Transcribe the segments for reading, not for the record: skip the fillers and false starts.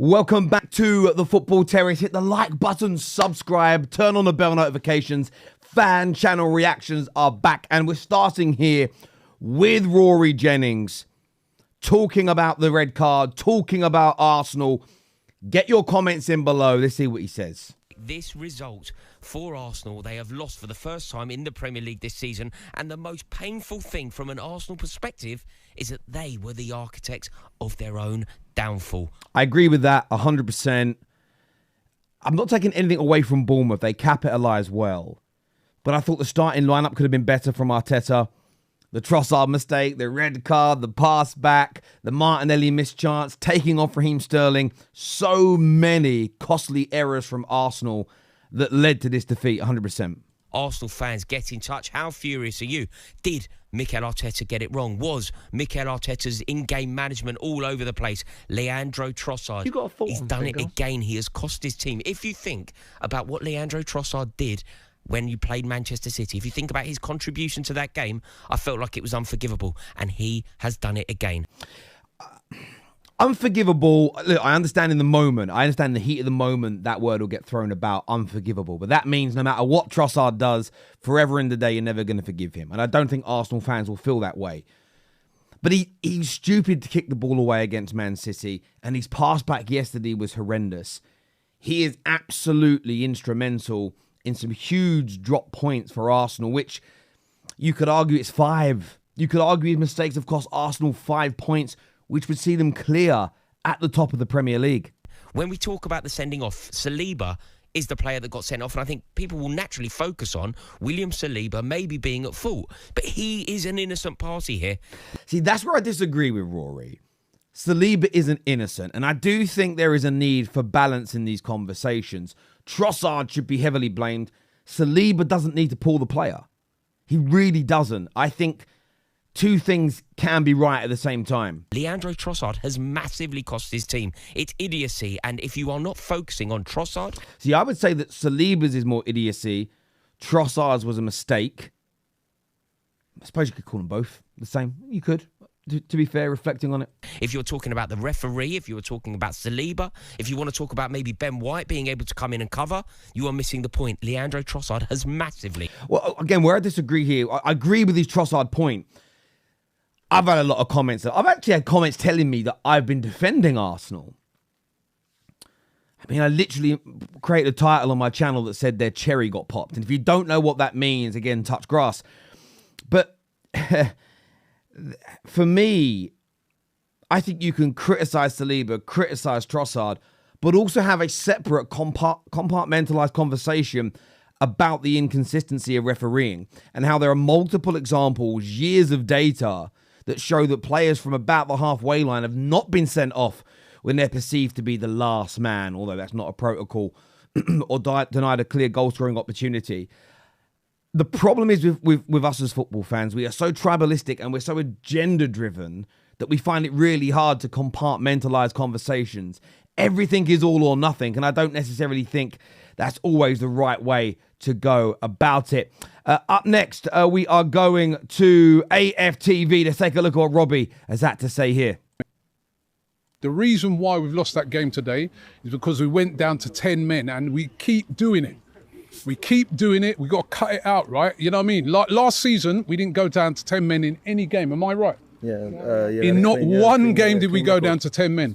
Welcome back to the Football Terrace. Hit the like button, subscribe, turn on the bell notifications. Fan channel reactions are back, and we're starting here with Rory Jennings talking about the red card, talking about Arsenal. Get your comments in below. Let's see what he says. This result for Arsenal, they have lost for the first time in the Premier League this season, and the most painful thing from an Arsenal perspective is that they were the architects of their own downfall. I agree with that 100%. I'm not taking anything away from Bournemouth. They capitalised well. But I thought the starting lineup could have been better from Arteta. The Trossard mistake, the red card, the pass back, the Martinelli missed chance, taking off Raheem Sterling. So many costly errors from Arsenal that led to this defeat, 100%. Arsenal fans, get in touch. How furious are you? Did Mikel Arteta get it wrong? Was Mikel Arteta's in-game management all over the place? Leandro Trossard, he's done it again. He has cost his team. If you think about what Leandro Trossard did when you played Manchester City, if you think about his contribution to that game, I felt like it was unforgivable, and he has done it again. Unforgivable. Look, I understand in the moment. I understand the heat of the moment that word will get thrown about, unforgivable. But that means no matter what Trossard does, forever in the day, you're never going to forgive him. And I don't think Arsenal fans will feel that way. But he's stupid to kick the ball away against Man City. And his pass back yesterday was horrendous. He is absolutely instrumental in some huge drop points for Arsenal, which you could argue it's 5. You could argue his mistakes have cost Arsenal 5 points, which would see them clear at the top of the Premier League. When we talk about the sending off, Saliba is the player that got sent off, and I think people will naturally focus on William Saliba maybe being at fault. But he is an innocent party here. See, that's where I disagree with Rory. Saliba isn't innocent, and I do think there is a need for balance in these conversations. Trossard should be heavily blamed. Saliba doesn't need to pull the player. He really doesn't. I think two things can be right at the same time. Leandro Trossard has massively cost his team. It's idiocy, and if you are not focusing on Trossard... See, I would say that Saliba's is more idiocy. Trossard's was a mistake. I suppose you could call them both the same. You could, to be fair, reflecting on it. If you're talking about the referee, if you were talking about Saliba, if you want to talk about maybe Ben White being able to come in and cover, you are missing the point. Leandro Trossard has massively... Well, again, where I disagree here, I agree with his Trossard point. I've had a lot of comments. I've actually had comments telling me that I've been defending Arsenal. I mean, I literally created a title on my channel that said their cherry got popped. And if you don't know what that means, again, touch grass. But for me, I think you can criticise Saliba, criticise Trossard, but also have a separate compartmentalised conversation about the inconsistency of refereeing and how there are multiple examples, years of data that show that players from about the halfway line have not been sent off when they're perceived to be the last man, although that's not a protocol, or denied a clear goal-scoring opportunity. The problem is with us as football fans, we are so tribalistic and we're so agenda-driven that we find it really hard to compartmentalise conversations. Everything is all or nothing, and I don't necessarily think that's always the right way to go about it. Up next, we are going to AFTV. Let's take a look at what Robbie has had to say here. The reason why we've lost that game today is because we went down to 10 men and we keep doing it. We keep doing it. We got to cut it out, right? You know what I mean? Like last season, we didn't go down to 10 men in any game. Am I right? Yeah. In not one game did we go down to 10 men.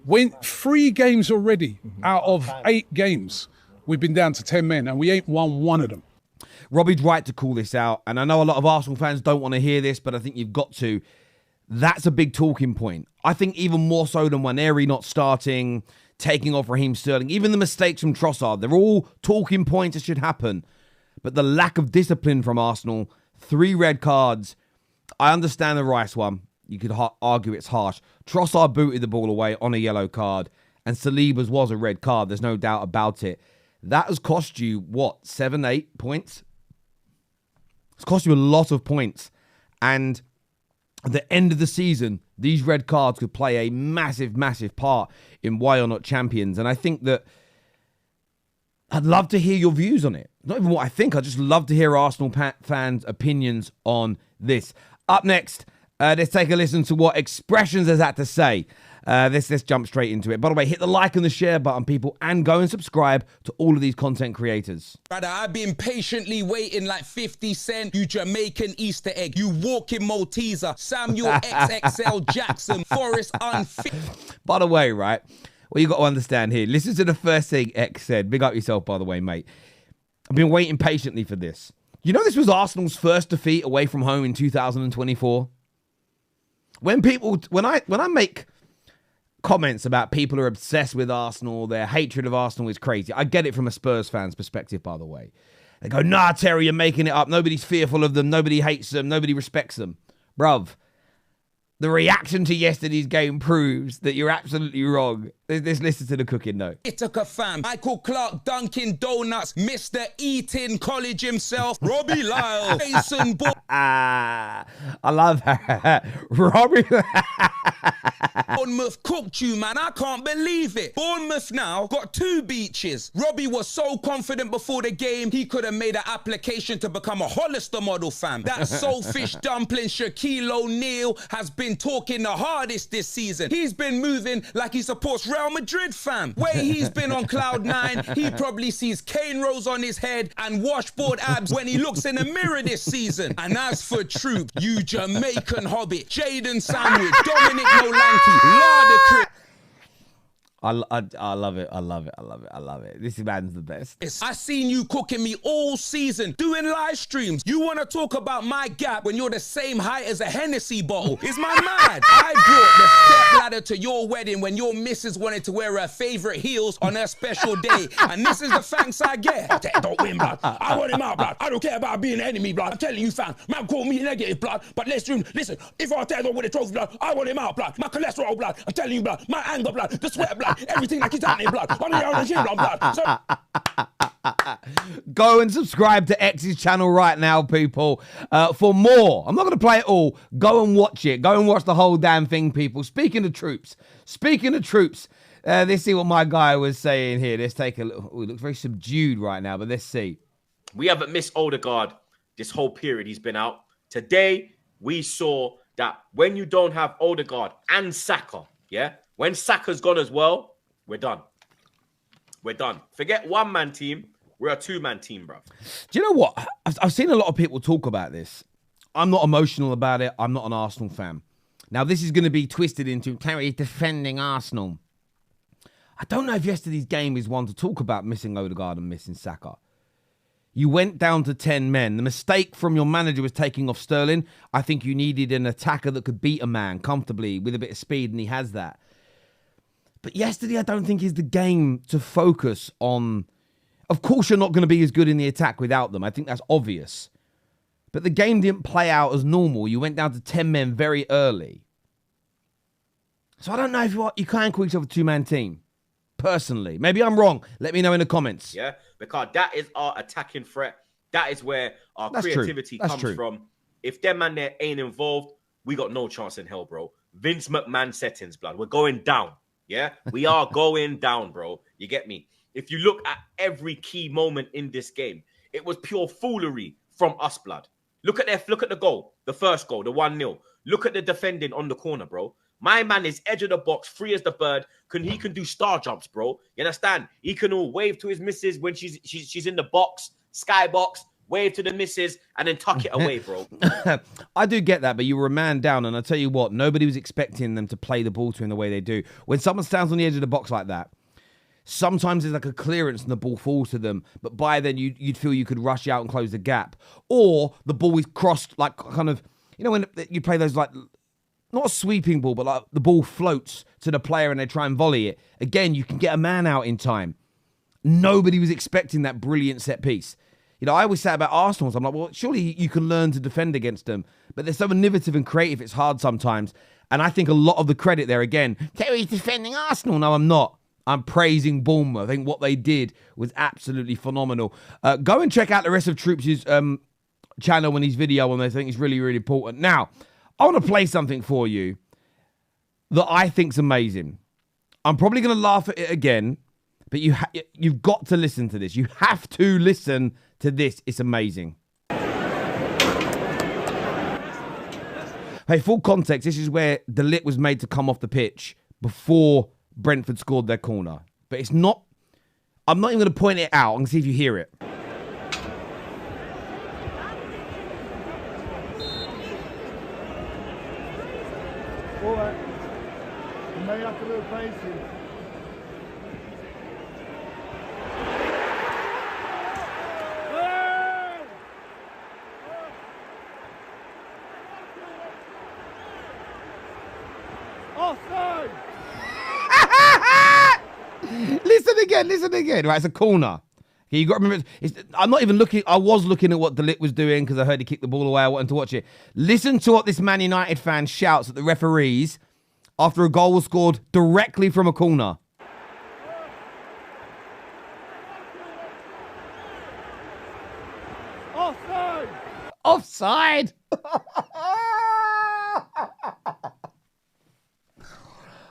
Went 3 games already out of 8 games. We've been down to 10 men and we ain't won one of them. Robbie's right to call this out. And I know a lot of Arsenal fans don't want to hear this, but I think you've got to. That's a big talking point. I think even more so than Waneri not starting, taking off Raheem Sterling, even the mistakes from Trossard, they're all talking points that should happen. But the lack of discipline from Arsenal, 3 red cards. I understand the Rice one. You could argue it's harsh. Trossard booted the ball away on a yellow card, and Saliba's was a red card. There's no doubt about it. That has cost you, what, 7, 8 points? It's cost you a lot of points. And at the end of the season, these red cards could play a massive, massive part in why you're not champions. And I think that I'd love to hear your views on it. Not even what I think. I'd just love to hear Arsenal fans' opinions on this. Up next, let's take a listen to what Expressions has had to say Let's jump straight into it. By the way, hit the like and the share button, people, and go and subscribe to all of these content creators. Brother, I've been patiently waiting like 50 Cent, you Jamaican Easter egg, you walking Malteser, Samuel XXL Jackson, Forrest Unfit. By the way, right, what you got to understand here, listen to the first thing X said. Big up yourself, by the way, mate. I've been waiting patiently for this. You know this was Arsenal's first defeat away from home in 2024? When I make comments about people who are obsessed with Arsenal, their hatred of Arsenal is crazy. I get it from a Spurs fan's perspective, by the way. They go, nah, Terry, you're making it up. Nobody's fearful of them. Nobody hates them. Nobody respects them. Bruv, the reaction to yesterday's game proves that you're absolutely wrong. Let's listen to the cooking note. Ithaca fam, Michael Clark, Dunkin' Donuts, Mr. Eaton College himself, Robbie Lyle, Jason I love her. Robbie. Bournemouth cooked you, man. I can't believe it. Bournemouth now got 2 beaches. Robbie was so confident before the game, he could have made an application to become a Hollister model, fam. That soulfish dumpling Shaquille O'Neal has been talking the hardest this season. He's been moving like he supports Real Madrid, fam. Way he's been on cloud 9, he probably sees cane rolls on his head and washboard abs when he looks in the mirror this season. And as for Troopz, you Jamaican hobbit, Jaden Sandwich, Dominic Nolanke, Larder I love it. I love it. I love it. I love it. This man's the best. I seen you cooking me all season, doing live streams. You want to talk about my gap when you're the same height as a Hennessy bottle? Is my mad? I brought the step ladder to your wedding when your missus wanted to wear her favorite heels on her special day. And this is the thanks I get. Don't win, blood. I want him out, blood. I don't care about being an enemy, blood. I'm telling you, fam. Man call me negative, blood. But listen, if Arteta don't win the trophy, blood, I want him out, blood. My cholesterol, blood. I'm telling you, blood. My anger, blood. The sweat, blood. Everything like it's happening, blood. I'm the orange here, blood. So go and subscribe to X's channel right now, people, for more. I'm not going to play it all. Go and watch it. Go and watch the whole damn thing, people. Speaking of Troopz, let's see what my guy was saying here. Let's take a look. He looks very subdued right now, but let's see. We haven't missed Odegaard this whole period he's been out. Today, we saw that when you don't have Odegaard and Saka, yeah, when Saka's gone as well, we're done. We're done. Forget one-man team. We're a two-man team, bro. Do you know what? I've seen a lot of people talk about this. I'm not emotional about it. I'm not an Arsenal fan. Now, this is going to be twisted into Terry defending Arsenal. I don't know if yesterday's game is one to talk about missing Odegaard and missing Saka. You went down to 10 men. The mistake from your manager was taking off Sterling. I think you needed an attacker that could beat a man comfortably with a bit of speed, and he has that. But yesterday, I don't think is the game to focus on. Of course, you're not going to be as good in the attack without them. I think that's obvious. But the game didn't play out as normal. You went down to 10 men very early. So I don't know if you can call yourself a two-man team. Personally. Maybe I'm wrong. Let me know in the comments. Yeah, because that is our attacking threat. That is where our creativity comes from. If them man there ain't involved, we got no chance in hell, bro. Vince McMahon settings, blood. We're going down. Yeah, we are going down, bro. You get me? If you look at every key moment in this game, it was pure foolery from us, blood. Look at the goal, the first goal, the 1-0. Look at the defending on the corner, bro. My man is edge of the box, free as the bird. He can do star jumps, bro. You understand? He can all wave to his missus when she's in the box, sky box. Wave to the missus and then tuck it away, bro. I do get that, but you were a man down, and I tell you what, nobody was expecting them to play the ball to in the way they do. When someone stands on the edge of the box like that, sometimes there's like a clearance and the ball falls to them, but by then you'd feel you could rush out and close the gap. Or the ball is crossed like kind of, you know, when you play those like, not a sweeping ball, but like the ball floats to the player and they try and volley it. Again, you can get a man out in time. Nobody was expecting that brilliant set piece. You know, I always say about Arsenal, I'm like, well, surely you can learn to defend against them. But they're so innovative and creative, it's hard sometimes. And I think a lot of the credit there, again, Terry's defending Arsenal. No, I'm not. I'm praising Bournemouth. I think what they did was absolutely phenomenal. Go and check out the rest of Troopz' channel and his video on there. I think it's really, really important. Now, I want to play something for you that I think's amazing. I'm probably going to laugh at it again, but you've got to listen to this. You have to listen to this. It's amazing. Hey, full context, this is where the Ligt was made to come off the pitch before Brentford scored their corner. But it's not... I'm not even going to point it out and see if you hear it. All right. You may have to look crazy. Offside! Listen again. Right, it's a corner. Okay, you got to remember, I'm not even looking. I was looking at what Ligt was doing because I heard he kicked the ball away. I wanted to watch it. Listen to what this Man United fan shouts at the referees after a goal was scored directly from a corner. Offside! Offside!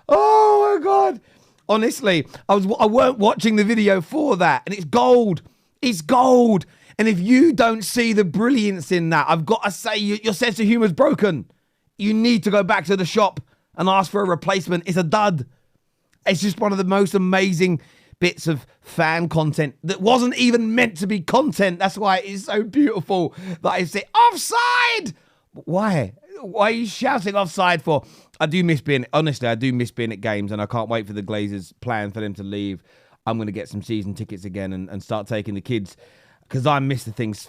Oh my God. Honestly, I weren't watching the video for that, and it's gold. It's gold. And if you don't see the brilliance in that, I've got to say, your sense of humour's broken. You need to go back to the shop and ask for a replacement. It's a dud. It's just one of the most amazing bits of fan content that wasn't even meant to be content. That's why it is so beautiful that I say, offside! Why? Why are you shouting offside for? I do miss being at games, and I can't wait for the Glazers' plan for them to leave. I'm going to get some season tickets again and start taking the kids, because I miss the things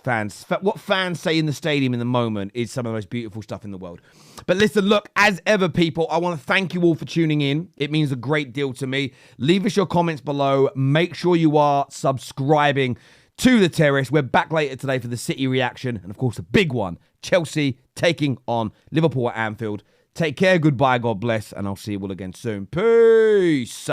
what fans say in the stadium in the moment is some of the most beautiful stuff in the world. But listen, look, as ever, people, I want to thank you all for tuning in. It means a great deal to me. Leave us your comments below. Make sure you are subscribing to the Terrace. We're back later today for the City reaction, and of course, the big one, Chelsea taking on Liverpool at Anfield. Take care, goodbye, God bless, and I'll see you all again soon. Peace.